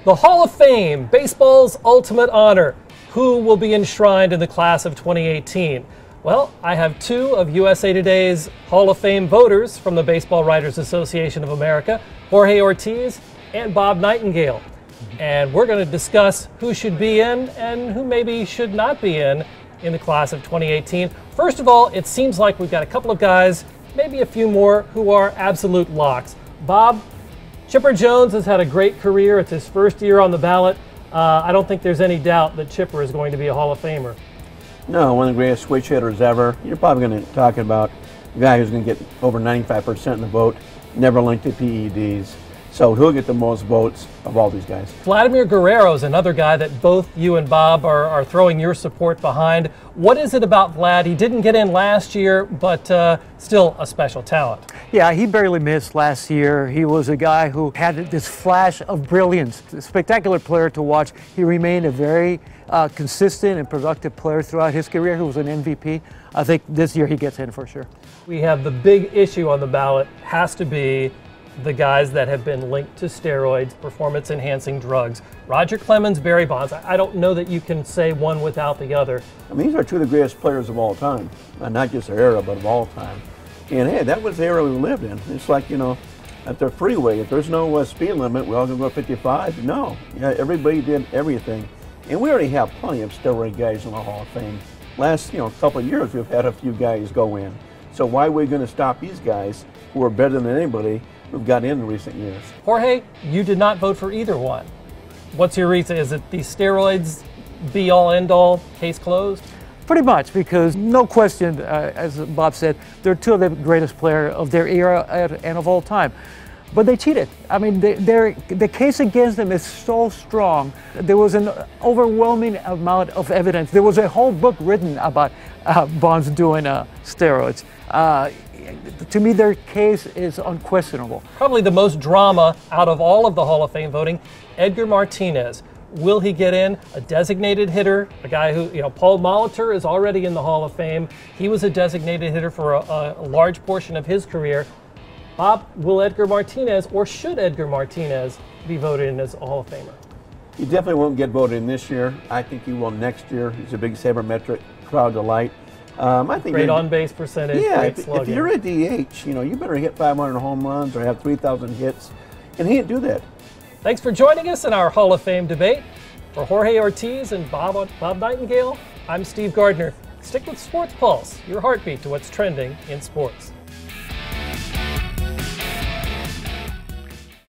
The Hall of Fame, baseball's ultimate honor. Who will be enshrined in the class of 2018? Well, I have two of USA Today's Hall of Fame voters from the Baseball Writers Association of America, Jorge Ortiz and Bob Nightengale. And we're going to discuss who should be in and who maybe should not be in the class of 2018. First of all, it seems like we've got a couple of guys, maybe a few more, who are absolute locks. Bob, Chipper Jones has had a great career. It's his first year on the ballot. I don't think there's any doubt that Chipper is going to be a Hall of Famer. No, one of the greatest switch hitters ever. You're probably going to talk about a guy who's going to get over 95% in the vote, never linked to PEDs. So he'll get the most votes of all these guys. Vladimir Guerrero is another guy that both you and Bob are throwing your support behind. What is it about Vlad? He didn't get in last year, but still a special talent. Yeah, he barely missed last year. He was a guy who had this flash of brilliance, a spectacular player to watch. He remained a very consistent and productive player throughout his career. He was an MVP. I think this year he gets in for sure. We have the big issue on the ballot has to be the guys that have been linked to steroids, performance-enhancing drugs. Roger Clemens, Barry Bonds. I don't know that you can say one without the other. I mean, these are two of the greatest players of all time. Not just their era, but of all time. And hey, that was the era we lived in. It's like, you know, at the freeway, if there's no speed limit, we're all going to go 55. No, yeah, everybody did everything. And we already have plenty of steroid guys in the Hall of Fame. Last, couple of years, we've had a few guys go in. So why are we going to stop these guys who are better than anybody who've got in recent years? Jorge, you did not vote for either one. What's your reason? Is it the steroids be-all, end-all, case closed? Pretty much, because no question, as Bob said, they're two of the greatest players of their era and of all time. But they cheated. I mean, the case against them is so strong. There was an overwhelming amount of evidence. There was a whole book written about Bonds doing steroids. To me, their case is unquestionable. Probably the most drama out of all of the Hall of Fame voting, Edgar Martinez. Will he get in? A designated hitter, a guy who, Paul Molitor is already in the Hall of Fame. He was a designated hitter for a large portion of his career. Bob, will Edgar Martinez, or should Edgar Martinez be voted in as a Hall of Famer? He definitely won't get voted in this year. I think he will next year. He's a big sabermetric crowd delight. I think great on-base percentage, yeah, great slugging. If you're a DH, you better hit 500 home runs or have 3,000 hits, and he didn't do that. Thanks for joining us in our Hall of Fame debate. For Jorge Ortiz and Bob Nightengale, I'm Steve Gardner. Stick with Sports Pulse, your heartbeat to what's trending in sports.